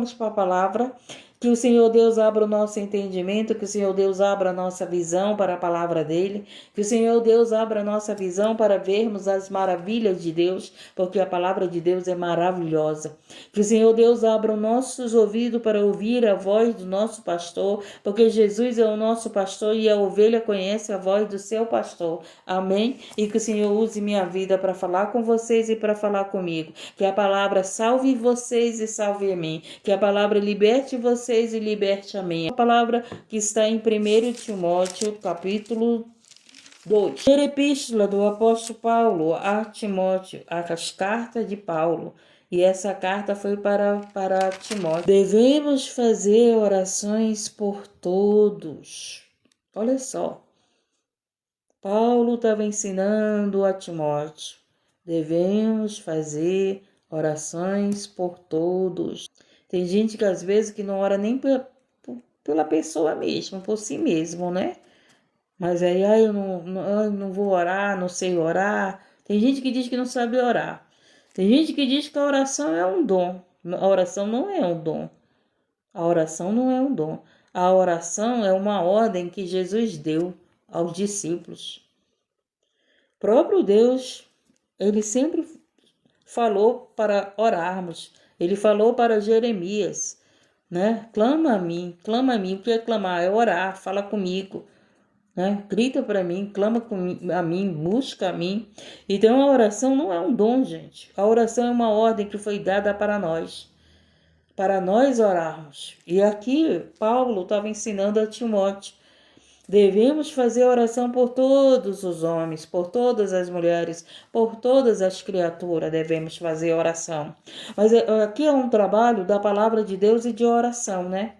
Vamos para a palavra. Que o Senhor Deus abra o nosso entendimento, que o Senhor Deus abra a nossa visão para a palavra dele, que o Senhor Deus abra a nossa visão para vermos as maravilhas de Deus, porque a palavra de Deus é maravilhosa. Que o Senhor Deus abra os nossos ouvidos para ouvir a voz do nosso pastor, porque Jesus é o nosso pastor e a ovelha conhece a voz do seu pastor. Amém? E que o Senhor use minha vida para falar com vocês e para falar comigo. Que a palavra salve vocês e salve a mim. Que a palavra liberte vocês e liberte a mim. A palavra que está em 1 Timóteo, capítulo 2. Primeira epístola do apóstolo Paulo a Timóteo, as cartas de Paulo. E essa carta foi para Timóteo. Devemos fazer orações por todos. Olha só. Paulo estava ensinando a Timóteo. Devemos fazer orações por todos. Tem gente que às vezes que não ora nem pela pessoa mesmo, por si mesmo, né? Mas aí, eu não vou orar, não sei orar. Tem gente que diz que não sabe orar. Tem gente que diz que a oração é um dom. A oração não é um dom. A oração não é um dom. A oração é uma ordem que Jesus deu aos discípulos. O próprio Deus, ele sempre falou para orarmos. Ele falou para Jeremias, né? Clama a mim. O que é clamar? É orar, fala comigo, né? Grita para mim, clama a mim, busca a mim. Então a oração não é um dom, gente. A oração é uma ordem que foi dada para nós orarmos. E aqui Paulo estava ensinando a Timóteo. Devemos fazer oração por todos os homens, por todas as mulheres, por todas as criaturas, devemos fazer oração. Mas aqui é um trabalho da palavra de Deus e de oração, né?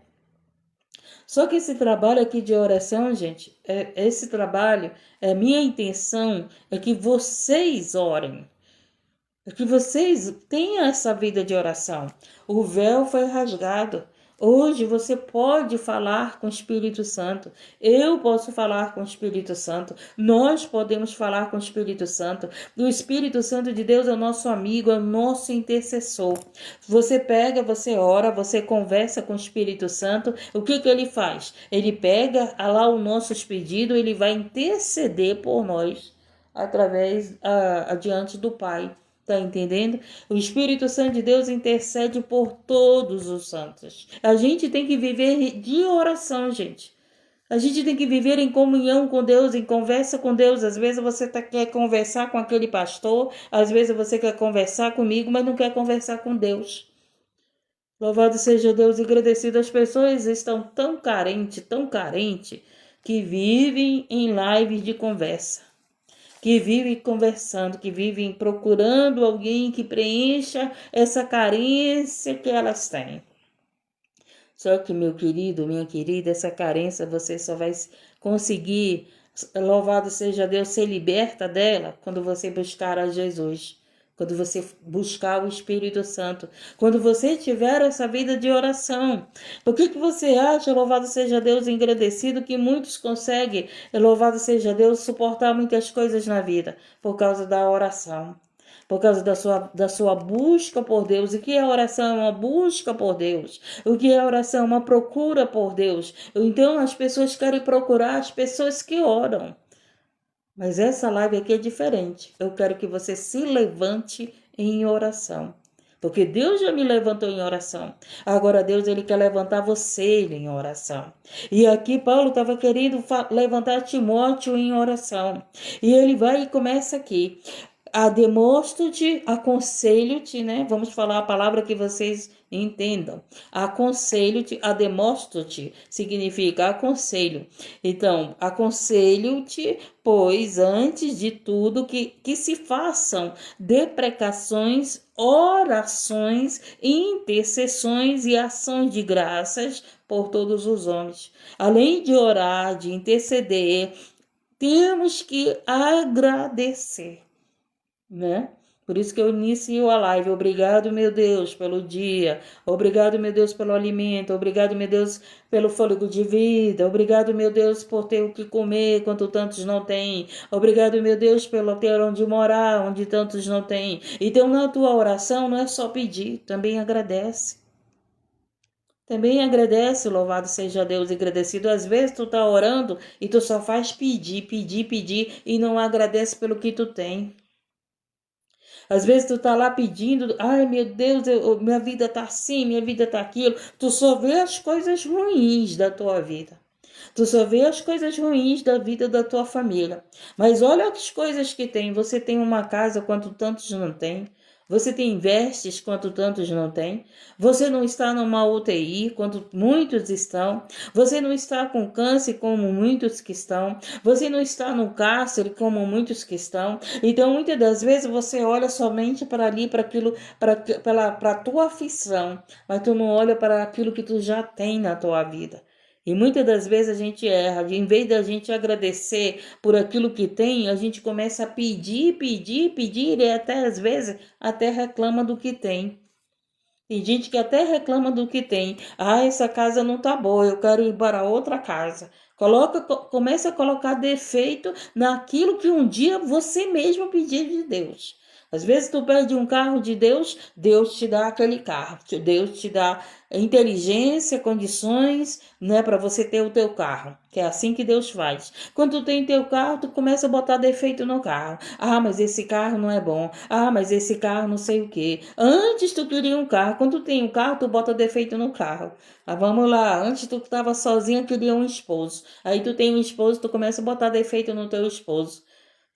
Só que esse trabalho aqui de oração, gente, esse trabalho, minha intenção é que vocês orem. É que vocês tenham essa vida de oração. O véu foi rasgado. Hoje você pode falar com o Espírito Santo. Eu posso falar com o Espírito Santo. Nós podemos falar com o Espírito Santo. O Espírito Santo de Deus é o nosso amigo, é o nosso intercessor. Você pega, você ora, você conversa com o Espírito Santo. O que ele faz? Ele pega lá os nossos pedidos, ele vai interceder por nós através adiante do Pai. Tá entendendo? O Espírito Santo de Deus intercede por todos os santos. A gente tem que viver de oração, gente. A gente tem que viver em comunhão com Deus, em conversa com Deus. Às vezes você quer conversar com aquele pastor, às vezes você quer conversar comigo, mas não quer conversar com Deus. Louvado seja Deus e agradecido. As pessoas estão tão carentes, que vivem em lives de conversa. Que vivem conversando, que vivem procurando alguém que preencha essa carência que elas têm. Só que, meu querido, minha querida, essa carência você só vai conseguir, louvado seja Deus, ser liberta dela quando você buscar a Jesus. Quando você buscar o Espírito Santo, quando você tiver essa vida de oração. Por que você acha, louvado seja Deus, agradecido, que muitos conseguem, louvado seja Deus, suportar muitas coisas na vida? Por causa da oração, por causa da sua busca por Deus. O que é oração? É uma busca por Deus. O que é oração? Uma procura por Deus. Então as pessoas querem procurar as pessoas que oram. Mas essa live aqui é diferente. Eu quero que você se levante em oração. Porque Deus já me levantou em oração. Agora Deus, ele quer levantar você em oração. E aqui Paulo estava querendo levantar Timóteo em oração. E ele vai e começa aqui. Demonstro-te, aconselho-te, né? Vamos falar a palavra que vocês entendam. Aconselho-te, demonstro-te, significa aconselho. Então, aconselho-te, pois, antes de tudo, que se façam deprecações, orações, intercessões e ações de graças por todos os homens. Além de orar, de interceder, temos que agradecer, né? Por isso que eu inicio a live. Obrigado, meu Deus, pelo dia. Obrigado, meu Deus, pelo alimento. Obrigado, meu Deus, pelo fôlego de vida. Obrigado, meu Deus, por ter o que comer, quanto tantos não têm. Obrigado, meu Deus, pelo ter onde morar, onde tantos não têm. Então, na tua oração, não é só pedir, também agradece. Também agradece, louvado seja Deus, agradecido. Às vezes tu tá orando e tu só faz pedir, pedir, pedir e não agradece pelo que tu tem. Às vezes tu tá lá pedindo, ai meu Deus, minha vida tá assim, minha vida tá aquilo. Tu só vê as coisas ruins da tua vida. Tu só vê as coisas ruins da vida da tua família. Mas olha as coisas que tem. Você tem uma casa quanto tantos não tem. Você tem vestes quanto tantos não têm. Você não está numa UTI quanto muitos estão. Você não está com câncer como muitos que estão. Você não está no cárcere como muitos que estão. Então, muitas das vezes você olha somente para ali, para aquilo, para a tua aflição, mas tu não olha para aquilo que tu já tem na tua vida. E muitas das vezes a gente erra, em vez da gente agradecer por aquilo que tem, a gente começa a pedir, pedir, pedir, e até às vezes até reclama do que tem. Tem gente que até reclama do que tem. Ah, essa casa não tá boa, eu quero ir para outra casa. Começa a colocar defeito naquilo que um dia você mesmo pediu de Deus. Às vezes tu pede um carro de Deus, Deus te dá aquele carro. Deus te dá inteligência, condições, né, para você ter o teu carro. Que é assim que Deus faz. Quando tu tem teu carro, tu começa a botar defeito no carro. Ah, mas esse carro não é bom. Ah, mas esse carro não sei o quê. Antes tu queria um carro. Quando tu tem um carro, tu bota defeito no carro. Ah, vamos lá. Antes tu estava sozinha, queria um esposo. Aí tu tem um esposo, tu começa a botar defeito no teu esposo.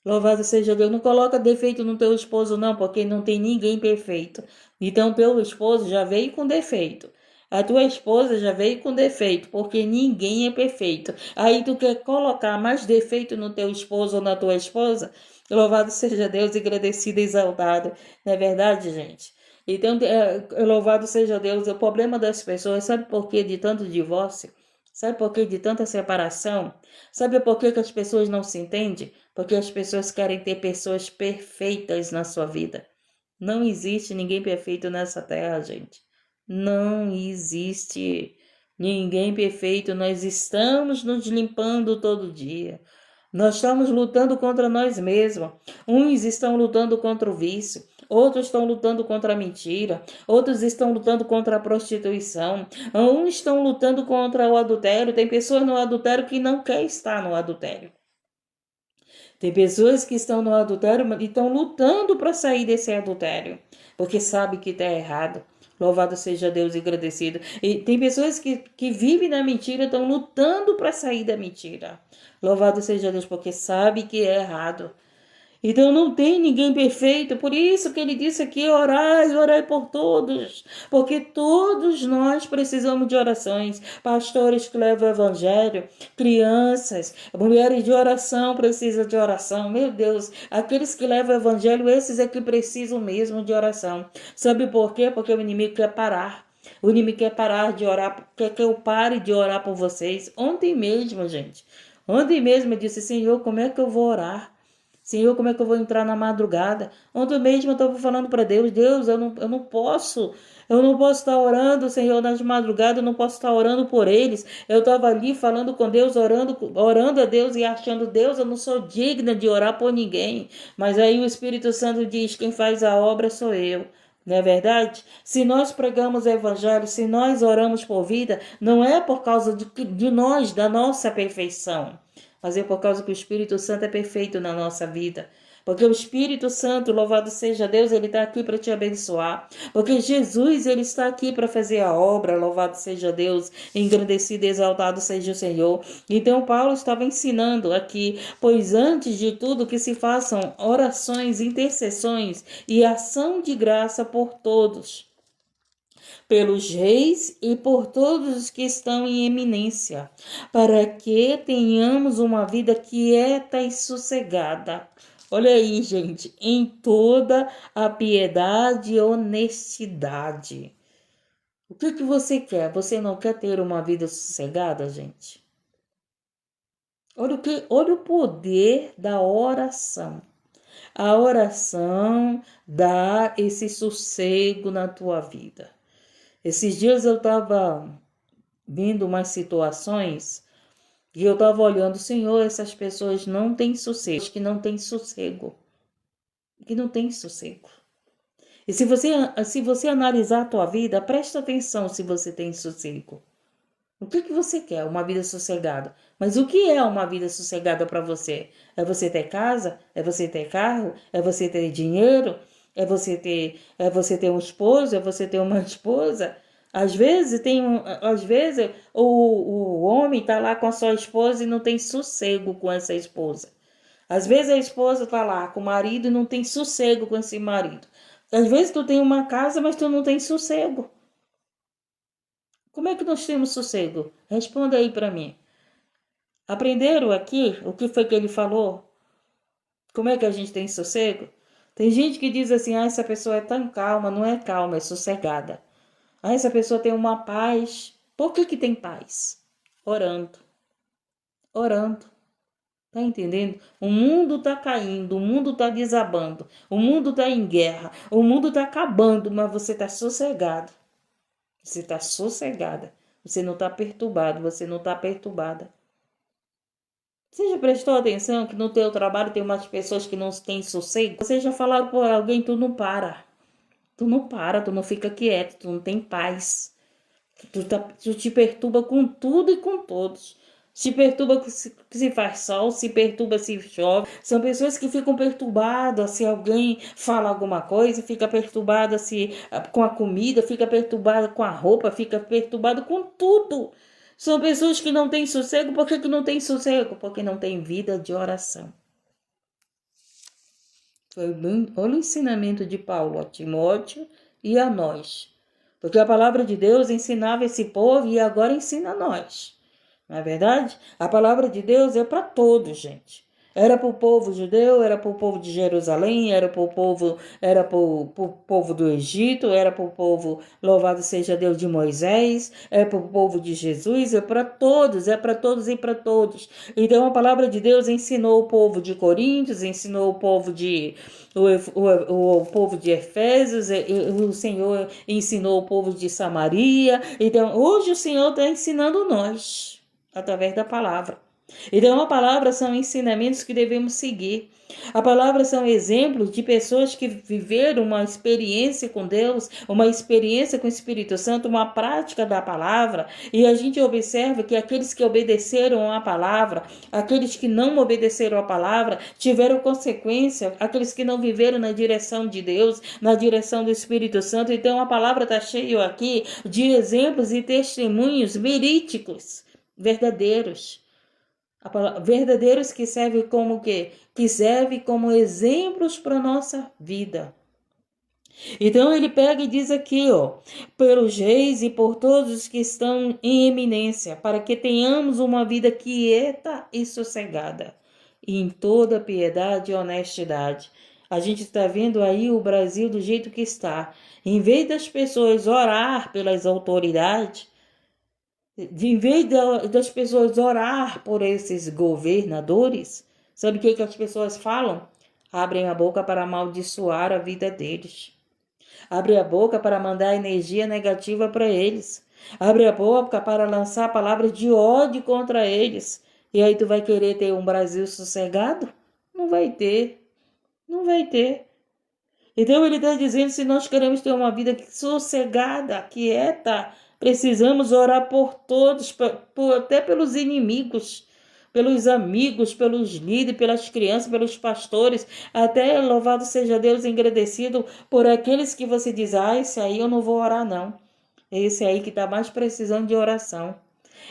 Louvado seja Deus. Não coloca defeito no teu esposo, não, porque não tem ninguém perfeito. Então, teu esposo já veio com defeito. A tua esposa já veio com defeito, porque ninguém é perfeito. Aí tu quer colocar mais defeito no teu esposo ou na tua esposa? Louvado seja Deus, agradecido e exaltado. Não é verdade, gente? Então, louvado seja Deus. O problema das pessoas, sabe por que de tanto divórcio? Sabe por que de tanta separação? Sabe por que as pessoas não se entendem? Porque as pessoas querem ter pessoas perfeitas na sua vida. Não existe ninguém perfeito nessa terra, gente. Não existe ninguém perfeito. Nós estamos nos limpando todo dia. Nós estamos lutando contra nós mesmos. Uns estão lutando contra o vício, outros estão lutando contra a mentira, outros estão lutando contra a prostituição, uns estão lutando contra o adultério. Tem pessoas no adultério que não quer estar no adultério. Tem pessoas que estão no adultério e estão lutando para sair desse adultério, porque sabe que está errado. Louvado seja Deus e agradecido. E tem pessoas que vivem na mentira e estão lutando para sair da mentira. Louvado seja Deus, porque sabe que é errado. Então não tem ninguém perfeito, por isso que ele disse aqui, orai, orai por todos, porque todos nós precisamos de orações, pastores que levam o evangelho, crianças, mulheres de oração precisam de oração, meu Deus, aqueles que levam o evangelho, esses é que precisam mesmo de oração, sabe por quê? Porque o inimigo quer parar. O inimigo quer parar de orar, quer que eu pare de orar por vocês. Ontem mesmo, gente, ontem mesmo eu disse, Senhor, como é que eu vou orar? Senhor, como é que eu vou entrar na madrugada? Ontem mesmo eu estava falando para Deus, Deus, eu não posso estar orando, Senhor, nas madrugadas, eu não posso estar orando por eles. Eu estava ali falando com Deus, orando a Deus e achando, Deus, eu não sou digna de orar por ninguém. Mas aí o Espírito Santo diz, quem faz a obra sou eu. Não é verdade? Se nós pregamos o evangelho, se nós oramos por vida, não é por causa de nós, da nossa perfeição, mas é por causa que o Espírito Santo é perfeito na nossa vida. Porque o Espírito Santo, louvado seja Deus, ele está aqui para te abençoar. Porque Jesus, ele está aqui para fazer a obra, louvado seja Deus, engrandecido e exaltado seja o Senhor. Então, Paulo estava ensinando aqui, pois antes de tudo que se façam orações, intercessões e ação de graça por todos, pelos reis e por todos os que estão em eminência, para que tenhamos uma vida quieta e sossegada. Olha aí, gente, em toda a piedade e honestidade. O que você quer? Você não quer ter uma vida sossegada, gente? Olha o poder da oração. A oração dá esse sossego na tua vida. Esses dias eu estava vendo umas situações e eu estava olhando, Senhor, essas pessoas não têm sossego, que não têm sossego, que não têm sossego. E se você analisar a tua vida, presta atenção se você tem sossego. O que você quer? Uma vida sossegada. Mas o que é uma vida sossegada para você? É você ter casa? É você ter carro? É você ter dinheiro? É você ter um esposo? É você ter uma esposa? Às vezes o homem está lá com a sua esposa e não tem sossego com essa esposa. Às vezes a esposa está lá com o marido e não tem sossego com esse marido. Às vezes tu tem uma casa, mas tu não tem sossego. Como é que nós temos sossego? Responda aí para mim. Aprenderam aqui o que foi que ele falou? Como é que a gente tem sossego? Tem gente que diz assim, essa pessoa é tão calma, não é calma, é sossegada. Essa pessoa tem uma paz. Por que tem paz? Orando. Orando. Tá entendendo? O mundo tá caindo, o mundo tá desabando, o mundo tá em guerra, o mundo tá acabando, mas você tá sossegado. Você tá sossegada. Você não tá perturbado, você não tá perturbada. Você já prestou atenção que no teu trabalho tem umas pessoas que não têm sossego? Você já falaram por alguém, tu não para. Tu não para, tu não fica quieto, tu não tem paz. Tu te perturba com tudo e com todos. Se perturba se faz sol, se perturba se chove. São pessoas que ficam perturbadas se alguém fala alguma coisa, fica perturbada com a comida, fica perturbada com a roupa, fica perturbada com tudo. São pessoas que não têm sossego. Por que não têm sossego? Porque não têm vida de oração. Olha o ensinamento de Paulo a Timóteo e a nós. Porque a palavra de Deus ensinava esse povo e agora ensina a nós. Não é verdade? A palavra de Deus é para todos, gente. Era para o povo judeu, era para o povo de Jerusalém, era para o povo do Egito, era para o povo, louvado seja Deus, de Moisés, é para o povo de Jesus, é para todos e para todos. Então a palavra de Deus ensinou o povo de Coríntios, ensinou o povo de Efésios, o Senhor ensinou o povo de Samaria. Então hoje o Senhor está ensinando nós através da palavra. Então, a palavra são ensinamentos que devemos seguir. A palavra são exemplos de pessoas que viveram uma experiência com Deus, uma experiência com o Espírito Santo, uma prática da palavra. E a gente observa que aqueles que obedeceram à palavra, aqueles que não obedeceram à palavra, tiveram consequência, aqueles que não viveram na direção de Deus, na direção do Espírito Santo. Então, a palavra está cheia aqui de exemplos e testemunhos verídicos, verdadeiros. Verdadeiros que servem como quê? Que servem como exemplos para nossa vida. Então ele pega e diz aqui, pelos reis e por todos os que estão em eminência, para que tenhamos uma vida quieta e sossegada, e em toda piedade e honestidade. A gente está vendo aí o Brasil do jeito que está. Em vez das pessoas orar pelas autoridades, em vez das pessoas orar por esses governadores, sabe o que as pessoas falam? Abrem a boca para amaldiçoar a vida deles. Abre a boca para mandar energia negativa para eles. Abre a boca para lançar palavras de ódio contra eles. E aí tu vai querer ter um Brasil sossegado? Não vai ter. Não vai ter. Então ele está dizendo, se nós queremos ter uma vida sossegada, quieta, precisamos orar por todos, até pelos inimigos, pelos amigos, pelos líderes, pelas crianças, pelos pastores, até louvado seja Deus, agradecido por aqueles que você diz, esse aí eu não vou orar não. Esse aí que está mais precisando de oração.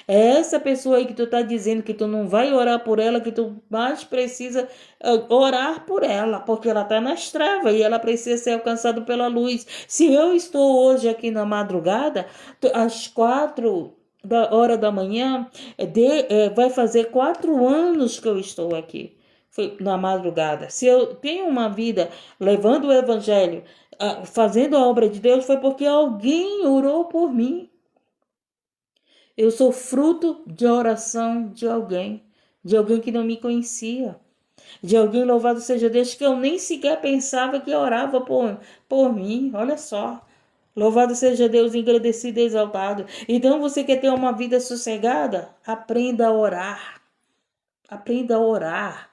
É essa pessoa aí que tu tá dizendo que tu não vai orar por ela, que tu mais precisa orar por ela, porque ela tá nas trevas e ela precisa ser alcançada pela luz. Se eu estou hoje aqui na madrugada, às 4 da manhã, vai fazer 4 anos que eu estou aqui. Foi na madrugada. Se eu tenho uma vida levando o evangelho, fazendo a obra de Deus, foi porque alguém orou por mim. Eu sou fruto de oração de alguém que não me conhecia, de alguém, louvado seja Deus, que eu nem sequer pensava que orava por mim. Olha só, louvado seja Deus, agradecido e exaltado. Então, você quer ter uma vida sossegada? Aprenda a orar. Aprenda a orar.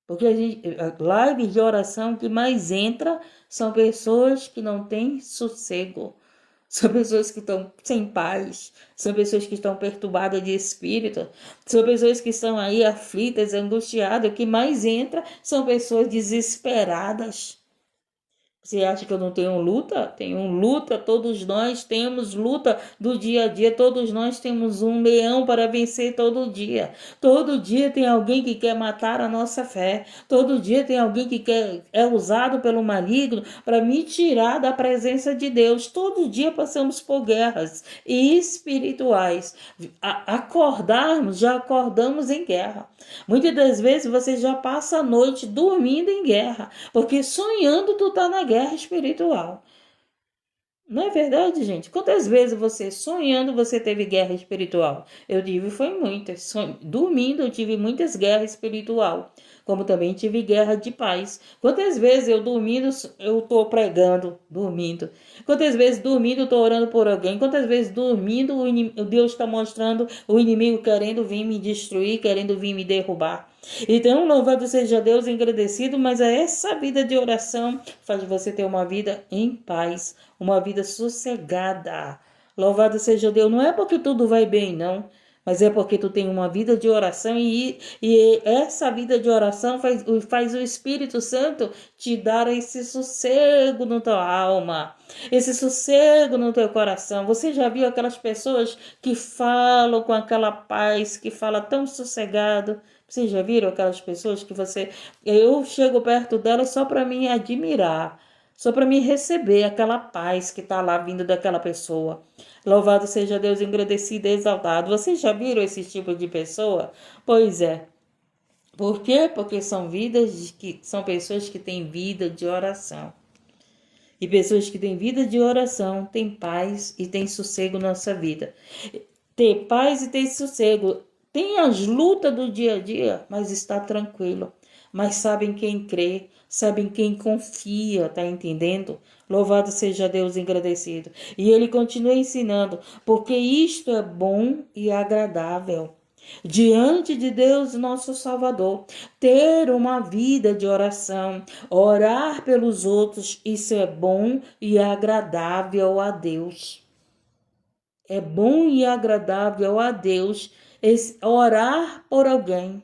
Porque lives de oração que mais entra são pessoas que não têm sossego. São pessoas que estão sem paz, são pessoas que estão perturbadas de espírito, são pessoas que estão aí aflitas, angustiadas. O que mais entra são pessoas desesperadas. Você acha que eu não tenho luta? Tenho luta, todos nós temos luta do dia a dia, todos nós temos um leão para vencer todo dia. Todo dia tem alguém que quer matar a nossa fé. Todo dia tem alguém que é usado pelo maligno para me tirar da presença de Deus. Todo dia passamos por guerras espirituais. Acordarmos, já acordamos em guerra. Muitas das vezes você já passa a noite dormindo em guerra, porque sonhando tu tá na guerra espiritual. Não é verdade, gente? Quantas vezes você sonhando você teve guerra espiritual? Eu tive foi muitas. Dormindo eu tive muitas guerras espiritual, como também tive guerra de paz. Quantas vezes eu dormindo eu tô pregando, dormindo. Quantas vezes dormindo eu tô orando por alguém. Quantas vezes dormindo Deus está mostrando o inimigo querendo vir me destruir, querendo vir me derrubar. Então, louvado seja Deus, engrandecido, mas essa vida de oração faz você ter uma vida em paz, uma vida sossegada. Louvado seja Deus, não é porque tudo vai bem, não, mas é porque tu tem uma vida de oração e essa vida de oração faz o Espírito Santo te dar esse sossego na tua alma, esse sossego no teu coração. Você já viu aquelas pessoas que falam com aquela paz, que fala tão sossegado? Vocês já viram aquelas pessoas que eu chego perto delas só para me admirar, só para me receber aquela paz que está lá vindo daquela pessoa. Louvado seja Deus, engrandecido e exaltado. Vocês já viram esse tipo de pessoa? Pois é. Por quê? Porque são pessoas que têm vida de oração. E pessoas que têm vida de oração têm paz e têm sossego na sua vida. Ter paz e ter sossego. Tem as lutas do dia a dia, mas está tranquilo. Mas sabem quem crê, sabem quem confia, tá entendendo? Louvado seja Deus, engrandecido. E ele continua ensinando, porque isto é bom e agradável diante de Deus, nosso Salvador, ter uma vida de oração, orar pelos outros, isso é bom e agradável a Deus. É bom e agradável a Deus orar por alguém.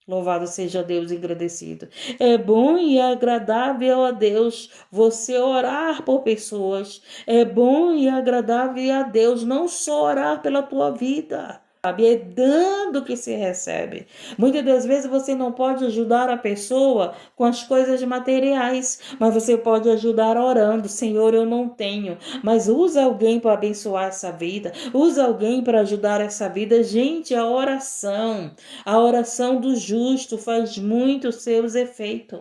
Louvado seja Deus, engrandecido. É bom e agradável a Deus você orar por pessoas. É bom e agradável a Deus não só orar pela tua vida. É dando que se recebe. Muitas das vezes você não pode ajudar a pessoa com as coisas materiais, mas você pode ajudar orando. Senhor, eu não tenho, mas usa alguém para abençoar essa vida, usa alguém para ajudar essa vida. Gente, a oração do justo faz muito seus efeitos.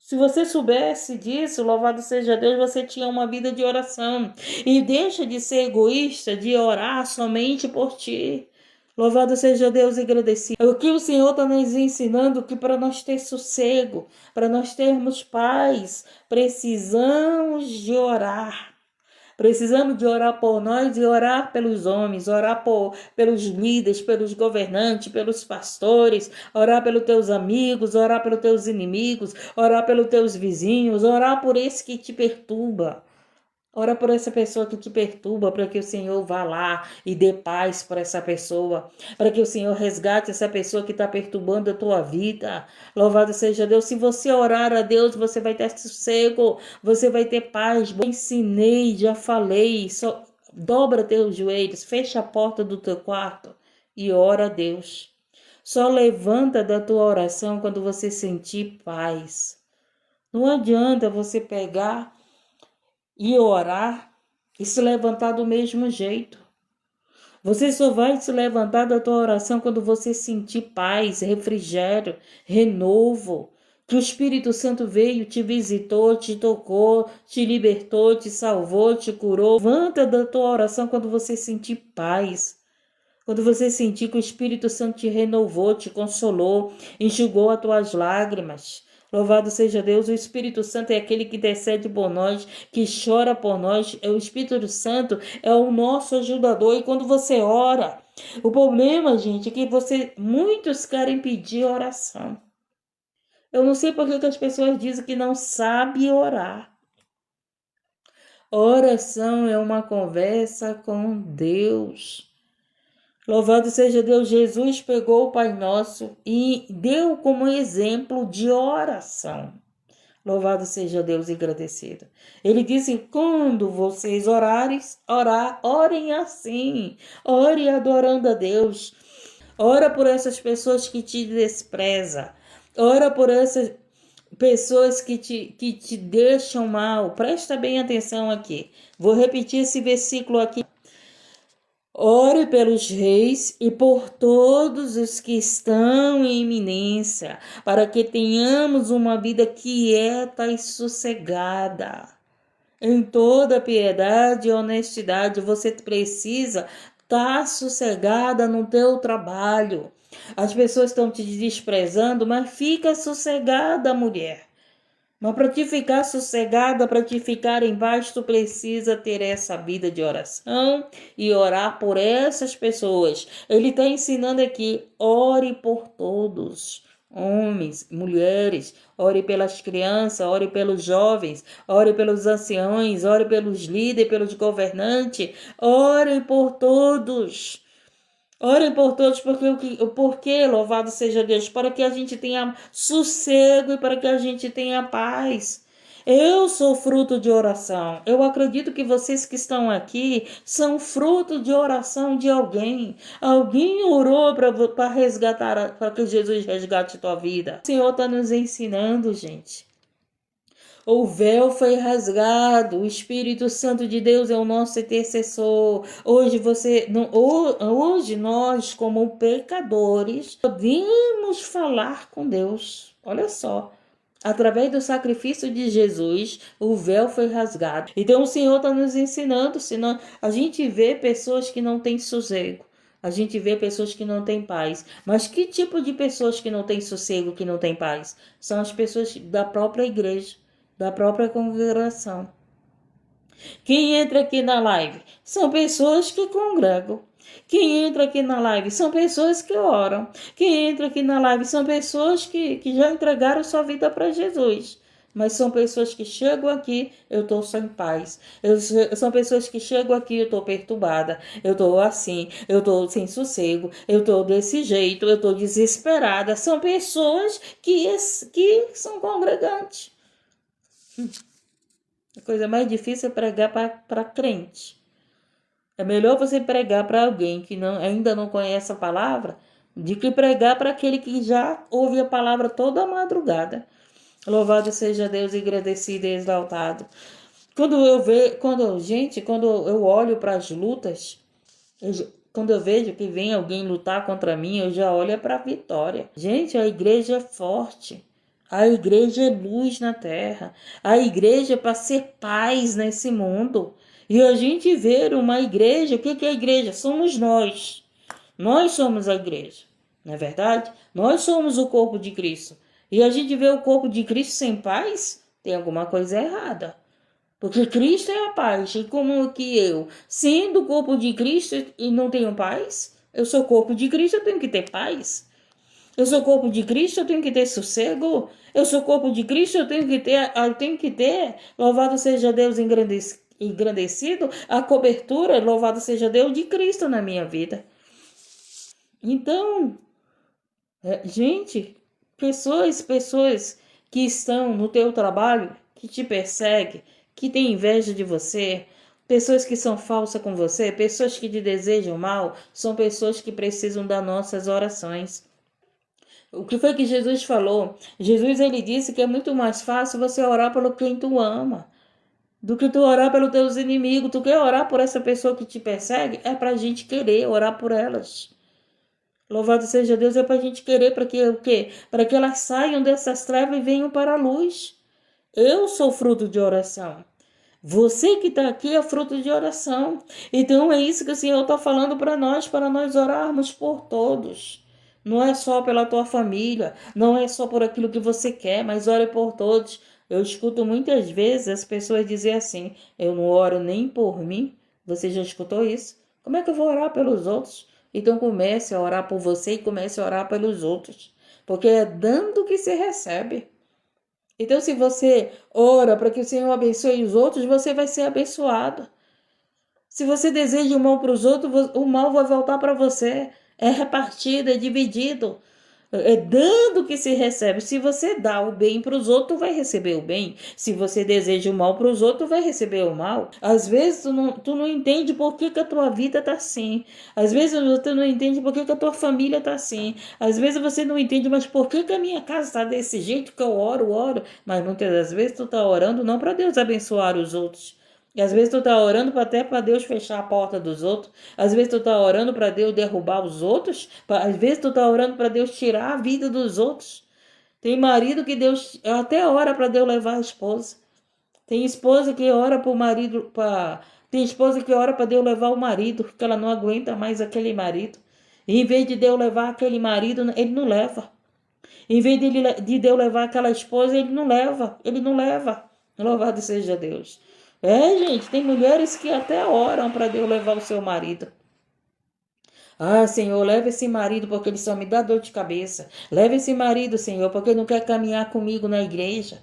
Se você soubesse disso, louvado seja Deus, você tinha uma vida de oração. E deixa de ser egoísta, de orar somente por ti. Louvado seja Deus e agradecido. O que o Senhor está nos ensinando que para nós ter sossego, para nós termos paz, precisamos de orar. Precisamos de orar por nós e orar pelos homens, orar pelos líderes, pelos governantes, pelos pastores, orar pelos teus amigos, orar pelos teus inimigos, orar pelos teus vizinhos, orar por esse que te perturba. Ora por essa pessoa que te perturba, para que o Senhor vá lá e dê paz para essa pessoa, para que o Senhor resgate essa pessoa que está perturbando a tua vida. Louvado seja Deus. Se você orar a Deus, você vai ter sossego, você vai ter paz. Eu ensinei, já falei, só dobra teus joelhos, fecha a porta do teu quarto e ora a Deus. Só levanta da tua oração quando você sentir paz. Não adianta você pegar e orar e se levantar do mesmo jeito. Você só vai se levantar da tua oração quando você sentir paz, refrigério, renovo. Que o Espírito Santo veio, te visitou, te tocou, te libertou, te salvou, te curou. Levanta da tua oração quando você sentir paz. Quando você sentir que o Espírito Santo te renovou, te consolou, enxugou as tuas lágrimas. Louvado seja Deus, o Espírito Santo é aquele que intercede por nós, que chora por nós. O Espírito Santo é o nosso ajudador. E quando você ora, o problema, gente, é que muitos querem pedir oração. Eu não sei por que as pessoas dizem que não sabe orar. Oração é uma conversa com Deus. Louvado seja Deus, Jesus pegou o Pai Nosso e deu como exemplo de oração. Louvado seja Deus e agradecido. Ele disse: quando vocês orem assim. Ore adorando a Deus. Ora por essas pessoas que te desprezam. Ora por essas pessoas que te deixam mal. Presta bem atenção aqui. Vou repetir esse versículo aqui. Ore pelos reis e por todos os que estão em eminência, para que tenhamos uma vida quieta e sossegada. Em toda piedade e honestidade, você precisa estar sossegada no teu trabalho. As pessoas estão te desprezando, mas fica sossegada, mulher. Mas para te ficar sossegada, para te ficar em paz, tu precisa ter essa vida de oração e orar por essas pessoas. Ele está ensinando aqui, ore por todos, homens, mulheres, ore pelas crianças, ore pelos jovens, ore pelos anciãos, ore pelos líderes, pelos governantes, ore por todos. Orem por todos, porque, louvado seja Deus, para que a gente tenha sossego e para que a gente tenha paz. Eu sou fruto de oração. Eu acredito que vocês que estão aqui são fruto de oração de alguém. Alguém orou para resgatar, para que Jesus resgate tua vida. O Senhor está nos ensinando, gente. O véu foi rasgado, o Espírito Santo de Deus é o nosso intercessor. Hoje nós, como pecadores, podemos falar com Deus. Olha só. Através do sacrifício de Jesus, o véu foi rasgado. Então o Senhor está nos ensinando, senão a gente vê pessoas que não têm sossego. A gente vê pessoas que não têm paz. Mas que tipo de pessoas que não têm sossego, que não têm paz? São as pessoas da própria igreja, da própria congregação. Quem entra aqui na live são pessoas que congregam. Quem entra aqui na live são pessoas que oram. Quem entra aqui na live são pessoas que já entregaram sua vida para Jesus. Mas são pessoas que chegam aqui, eu estou sem paz. São pessoas que chegam aqui, eu estou perturbada. Eu estou assim, eu estou sem sossego. Eu estou desse jeito, eu estou desesperada. São pessoas que são congregantes. A coisa mais difícil é pregar para crente. É melhor você pregar para alguém que ainda não conhece a palavra do que pregar para aquele que já ouve a palavra toda a madrugada. Louvado seja Deus, agradecido e exaltado. Quando eu olho para as lutas, quando eu vejo que vem alguém lutar contra mim, eu já olho para a vitória. Gente, a igreja é forte. A igreja é luz na terra. A igreja é para ser paz nesse mundo. E a gente vê uma igreja, o que é a igreja? Somos nós. Nós somos a igreja, não é verdade? Nós somos o corpo de Cristo. E a gente vê o corpo de Cristo sem paz, tem alguma coisa errada. Porque Cristo é a paz. E como que eu, sendo o corpo de Cristo e não tenho paz? Eu sou corpo de Cristo, eu tenho que ter paz. Eu sou corpo de Cristo, eu tenho que ter sossego. Eu sou corpo de Cristo, eu tenho que ter, louvado seja Deus engrandecido, a cobertura, louvado seja Deus, de Cristo na minha vida. Então, gente, pessoas que estão no teu trabalho, que te perseguem, que têm inveja de você, pessoas que são falsas com você, pessoas que te desejam mal, são pessoas que precisam das nossas orações. O que foi que Jesus falou? Jesus, ele disse que é muito mais fácil você orar pelo quem tu ama do que tu orar pelos teus inimigos. Tu quer orar por essa pessoa que te persegue? É pra gente querer orar por elas. Louvado seja Deus, é pra gente querer, para que o quê? Para que elas saiam dessas trevas e venham para a luz. Eu sou fruto de oração. Você que está aqui é fruto de oração. Então é isso que o Senhor está falando para nós orarmos por todos. Não é só pela tua família, não é só por aquilo que você quer, mas ore por todos. Eu escuto muitas vezes as pessoas dizer assim, eu não oro nem por mim. Você já escutou isso? Como é que eu vou orar pelos outros? Então comece a orar por você e comece a orar pelos outros. porque é dando que se recebe. Então, se você ora para que o Senhor abençoe os outros, você vai ser abençoado. Se você deseja o mal para os outros, o mal vai voltar para você. É repartido, é dividido. É dando que se recebe. Se você dá o bem para os outros, vai receber o bem. Se você deseja o mal para os outros, vai receber o mal. Às vezes tu não entende por que a tua vida tá assim. Às vezes você não entende por que a tua família tá assim. Às vezes você não entende, mas por que a minha casa está desse jeito que eu oro. Mas muitas das vezes tu tá orando não para Deus abençoar os outros. E às vezes tu tá orando até para Deus fechar a porta dos outros. Às vezes tu tá orando para Deus derrubar os outros. Às vezes tu tá orando para Deus tirar a vida dos outros. Tem marido que Deus até ora para Deus levar a esposa. Tem esposa que ora para o marido, tem esposa que ora para Deus levar o marido, porque ela não aguenta mais aquele marido. E em vez de Deus levar aquele marido, ele não leva. Em vez de Deus levar aquela esposa, ele não leva. Ele não leva. Louvado seja Deus. Gente, tem mulheres que até oram para Deus levar o seu marido. Ah, Senhor, leva esse marido porque ele só me dá dor de cabeça. Leva esse marido, Senhor, porque ele não quer caminhar comigo na igreja.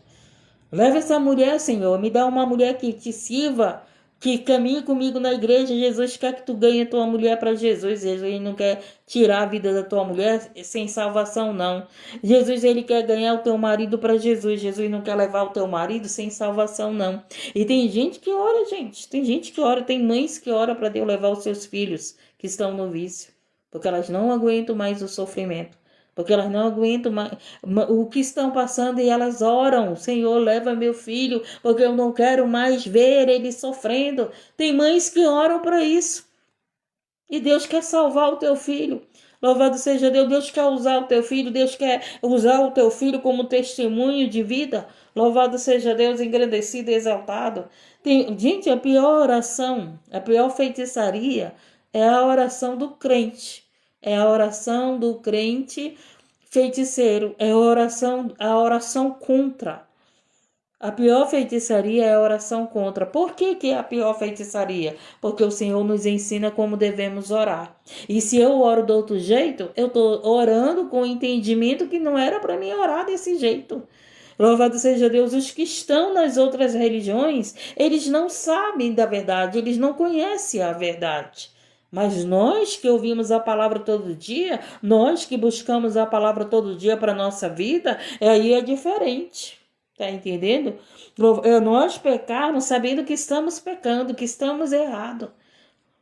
Leva essa mulher, Senhor, me dá uma mulher que te sirva, que caminhe comigo na igreja. Jesus quer que tu ganhe a tua mulher para Jesus. Jesus não quer tirar a vida da tua mulher sem salvação, não. Jesus, ele quer ganhar o teu marido para Jesus. Jesus não quer levar o teu marido sem salvação, não. E tem gente que ora, gente. Tem gente que ora, tem mães que oram para Deus levar os seus filhos que estão no vício, porque elas não aguentam mais o sofrimento. Porque elas não aguentam mais o que estão passando e elas oram. Senhor, leva meu filho, porque eu não quero mais ver ele sofrendo. Tem mães que oram para isso. E Deus quer salvar o teu filho. Louvado seja Deus. Deus quer usar o teu filho. Deus quer usar o teu filho como testemunho de vida. Louvado seja Deus, engrandecido e exaltado. Gente, a pior oração, a pior feitiçaria é a oração do crente. É a oração do crente feiticeiro. É a oração contra. A pior feitiçaria é a oração contra. Por que é a pior feitiçaria? Porque o Senhor nos ensina como devemos orar. E se eu oro do outro jeito, eu estou orando com o entendimento que não era para mim orar desse jeito. Louvado seja Deus, os que estão nas outras religiões, eles não sabem da verdade, eles não conhecem a verdade. Mas nós que ouvimos a palavra todo dia, nós que buscamos a palavra todo dia para a nossa vida, aí é diferente. Tá entendendo? Nós pecarmos sabendo que estamos pecando, que estamos errados.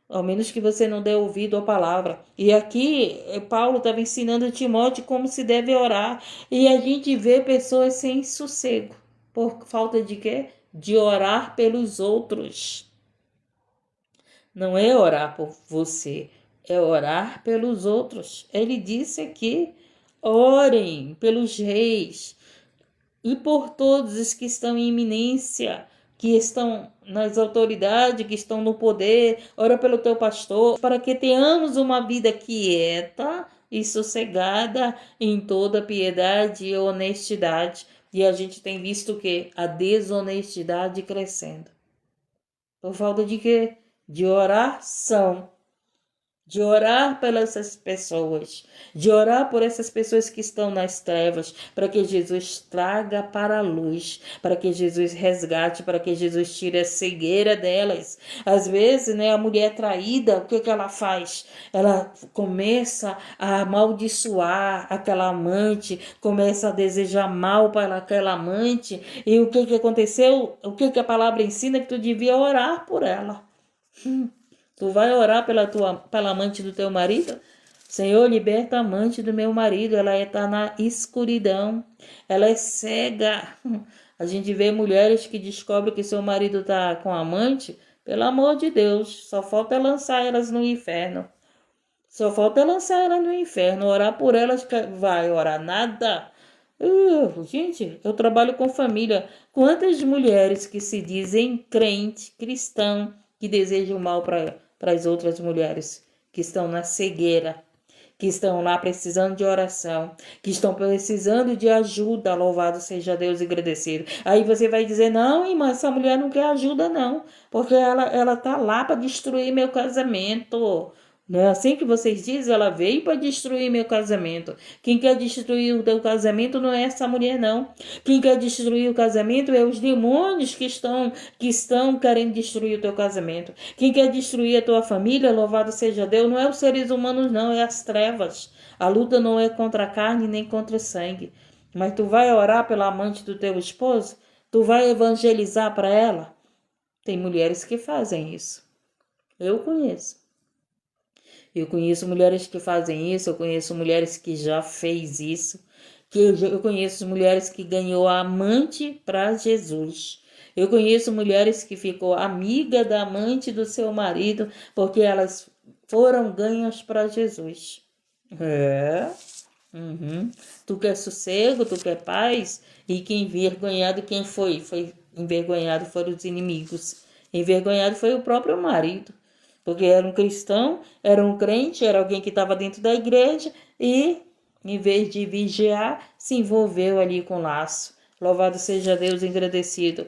Ao menos que você não dê ouvido à palavra. E aqui, Paulo estava ensinando Timóteo como se deve orar. E a gente vê pessoas sem sossego. Por falta de quê? De orar pelos outros. Não é orar por você, é orar pelos outros. Ele disse aqui, orem pelos reis e por todos os que estão em iminência, que estão nas autoridades, que estão no poder. Ora pelo teu pastor, para que tenhamos uma vida quieta e sossegada em toda piedade e honestidade. E a gente tem visto que a desonestidade crescendo. Por falta de quê? De oração. De orar pelas essas pessoas, de orar por essas pessoas que estão nas trevas, para que Jesus traga para a luz, para que Jesus resgate, para que Jesus tire a cegueira delas. Às vezes, a mulher traída, o que ela faz? Ela começa a amaldiçoar aquela amante, começa a desejar mal para aquela amante, e o que aconteceu? O que a palavra ensina? Que tu devia orar por ela. Tu vai orar pela amante do teu marido? Senhor, liberta a amante do meu marido. Ela está na escuridão. Ela é cega. A gente vê mulheres que descobrem que seu marido está com amante. Pelo amor de Deus, só falta lançar elas no inferno. Só falta lançar elas no inferno. Orar por elas, vai orar nada. Gente, eu trabalho com família. Quantas mulheres que se dizem crente, cristão, que desejam mal para as outras mulheres que estão na cegueira, que estão lá precisando de oração, que estão precisando de ajuda. Louvado seja Deus e agradecido. Aí você vai dizer, não, irmã, essa mulher não quer ajuda não, porque ela tá lá para destruir meu casamento. Não é assim que vocês dizem? Ela veio para destruir meu casamento. Quem quer destruir o teu casamento não é essa mulher, não. Quem quer destruir o casamento é os demônios que estão querendo destruir o teu casamento. Quem quer destruir a tua família, louvado seja Deus, não é os seres humanos, não, é as trevas. A luta não é contra a carne nem contra o sangue. Mas tu vai orar pela amante do teu esposo? Tu vai evangelizar para ela? Tem mulheres que fazem isso. Eu conheço. Eu conheço mulheres que fazem isso, eu conheço mulheres que já fez isso, eu conheço mulheres que ganhou a amante para Jesus. Eu conheço mulheres que ficou amiga da amante do seu marido porque elas foram ganhas para Jesus. É. Uhum. Tu quer sossego, tu quer paz, e quem envergonhado quem foi? Foi envergonhado foram os inimigos. Envergonhado foi o próprio marido. Porque era um cristão, era um crente, era alguém que estava dentro da igreja e, em vez de vigiar, se envolveu ali com laço. Louvado seja Deus, agradecido.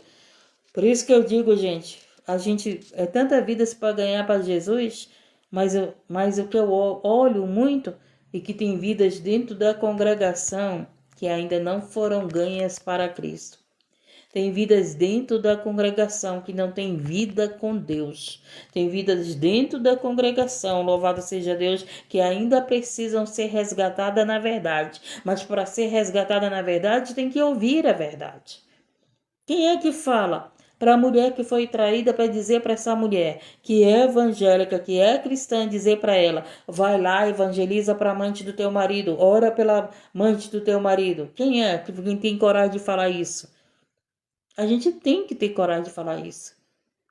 Por isso que eu digo, gente, a gente é tanta vida para ganhar para Jesus, mas o que eu olho muito é que tem vidas dentro da congregação que ainda não foram ganhas para Cristo. Tem vidas dentro da congregação que não tem vida com Deus. Tem vidas dentro da congregação, louvado seja Deus, que ainda precisam ser resgatadas na verdade. Mas para ser resgatada na verdade, tem que ouvir a verdade. Quem é que fala para a mulher que foi traída para dizer para essa mulher que é evangélica, que é cristã, dizer para ela, vai lá, evangeliza para a amante do teu marido, ora pela amante do teu marido? Quem é que tem coragem de falar isso? A gente tem que ter coragem de falar isso.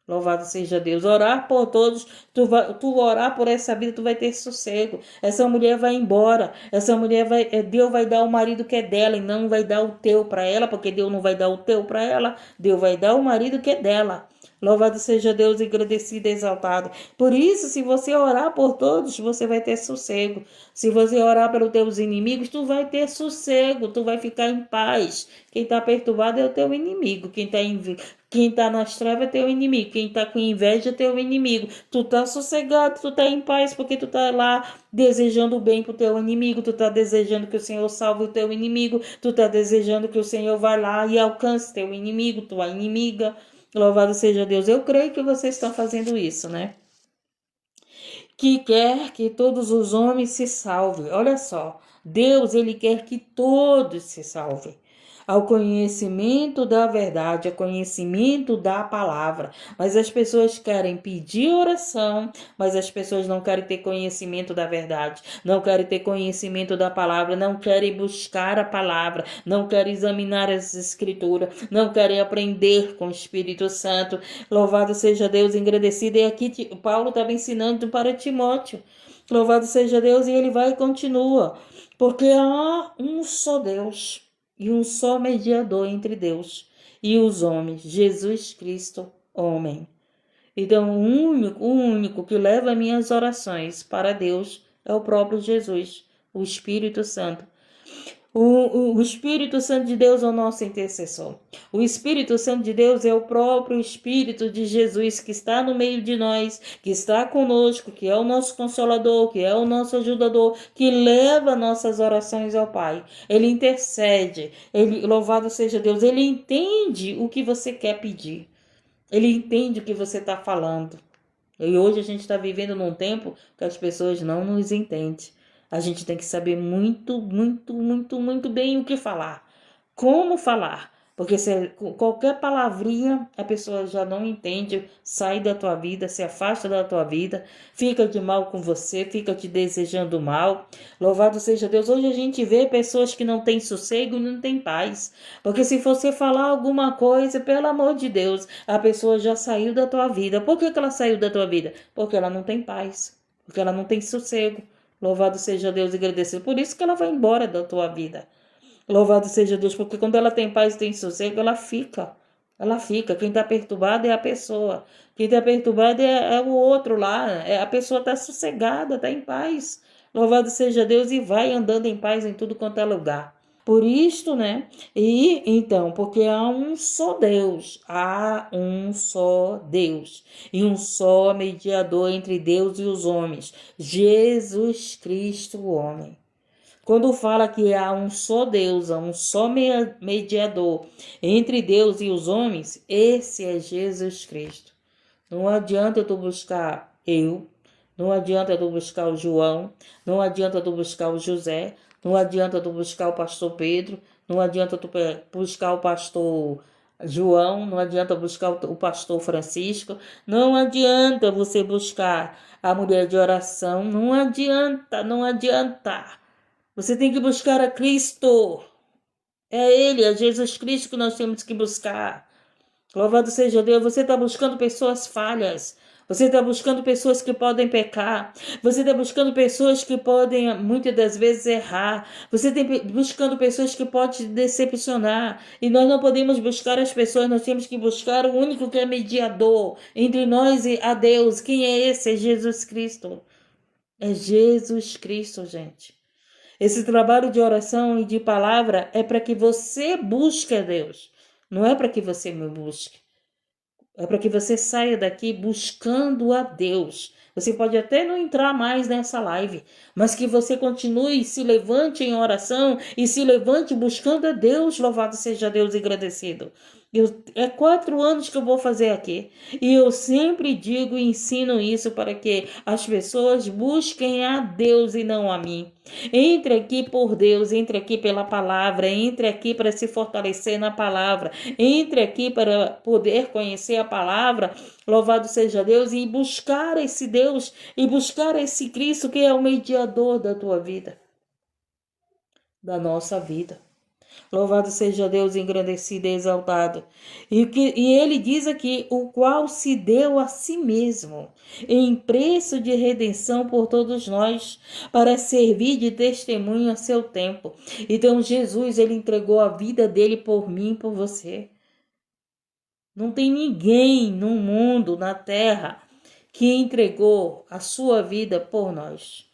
Louvado seja Deus. Orar por todos, tu orar por essa vida, tu vai ter sossego. Essa mulher vai embora. Essa mulher Deus vai dar o marido que é dela e não vai dar o teu para ela, porque Deus não vai dar o teu para ela. Deus vai dar o marido que é dela. Louvado seja Deus, agradecido e exaltado. Por isso, se você orar por todos, você vai ter sossego. Se você orar pelos teus inimigos, tu vai ter sossego, tu vai ficar em paz. Quem está perturbado é o teu inimigo. Quem tá nas trevas é teu inimigo. Quem tá com inveja é teu inimigo. Tu tá sossegado, tu tá em paz, porque tu tá lá desejando o bem pro teu inimigo. Tu tá desejando que o Senhor salve o teu inimigo. Tu tá desejando que o Senhor vá lá e alcance teu inimigo, tua inimiga. Louvado seja Deus. Eu creio que vocês estão fazendo isso, né? Que quer que todos os homens se salvem. Olha só, Deus, ele quer que todos se salvem. Ao conhecimento da verdade, ao conhecimento da palavra. Mas as pessoas querem pedir oração, mas as pessoas não querem ter conhecimento da verdade, não querem ter conhecimento da palavra, não querem buscar a palavra, não querem examinar as escrituras, não querem aprender com o Espírito Santo. Louvado seja Deus, agradecido. E aqui Paulo estava ensinando para Timóteo. Louvado seja Deus, e ele vai e continua. Porque há um só Deus e um só mediador entre Deus e os homens, Jesus Cristo, homem. Então, o único que leva minhas orações para Deus é o próprio Jesus, o Espírito Santo. O Espírito Santo de Deus é o nosso intercessor. O Espírito Santo de Deus é o próprio Espírito de Jesus que está no meio de nós, que está conosco, que é o nosso consolador, que é o nosso ajudador, que leva nossas orações ao Pai. Ele intercede, louvado seja Deus, ele entende o que você quer pedir. Ele entende o que você está falando. E hoje a gente está vivendo num tempo que as pessoas não nos entendem. A gente tem que saber muito, muito, muito, muito bem o que falar. Como falar. Porque qualquer palavrinha a pessoa já não entende, sai da tua vida, se afasta da tua vida, fica de mal com você, fica te desejando mal. Louvado seja Deus. Hoje a gente vê pessoas que não têm sossego e não têm paz. Porque se você falar alguma coisa, pelo amor de Deus, a pessoa já saiu da tua vida. Por que ela saiu da tua vida? Porque ela não tem paz, porque ela não tem sossego. Louvado seja Deus e agradecido. Por isso que ela vai embora da tua vida. Louvado seja Deus, porque quando ela tem paz e tem sossego, ela fica. Ela fica. Quem está perturbado é a pessoa. Quem está perturbado é o outro lá. A pessoa está sossegada, está em paz. Louvado seja Deus e vai andando em paz em tudo quanto é lugar. Por isto, né? E então, porque há um só Deus, e um só mediador entre Deus e os homens, Jesus Cristo, o homem. Quando fala que há um só Deus, há um só mediador entre Deus e os homens, esse é Jesus Cristo. Não adianta tu buscar eu, não adianta tu buscar o João, não adianta tu buscar o José, não adianta tu buscar o pastor Pedro, não adianta tu buscar o pastor João, não adianta buscar o pastor Francisco, não adianta você buscar a mulher de oração, não adianta, não adianta. Você tem que buscar a Cristo. É Ele, é Jesus Cristo que nós temos que buscar. Louvado seja Deus, você está buscando pessoas falhas. Você está buscando pessoas que podem pecar. Você está buscando pessoas que podem, muitas das vezes, errar. Você está buscando pessoas que podem te decepcionar. E nós não podemos buscar as pessoas, nós temos que buscar o único que é mediador entre nós e a Deus. Quem é esse? É Jesus Cristo. É Jesus Cristo, gente. Esse trabalho de oração e de palavra é para que você busque a Deus. Não é para que você me busque. É para que você saia daqui buscando a Deus. Você pode até não entrar mais nessa live, mas que você continue, se levante em oração e se levante buscando a Deus. Louvado seja Deus e agradecido. É 4 anos que eu vou fazer aqui. E eu sempre digo e ensino isso para que as pessoas busquem a Deus e não a mim. Entre aqui por Deus, entre aqui pela palavra, entre aqui para se fortalecer na palavra, entre aqui para poder conhecer a palavra, louvado seja Deus, e buscar esse Deus, e buscar esse Cristo que é o mediador da tua vida, da nossa vida. Louvado seja Deus, engrandecido e exaltado. E ele diz aqui, o qual se deu a si mesmo, em preço de redenção por todos nós, para servir de testemunho a seu tempo. Então Jesus, ele entregou a vida dele por mim e por você. Não tem ninguém no mundo, na terra, que entregou a sua vida por nós.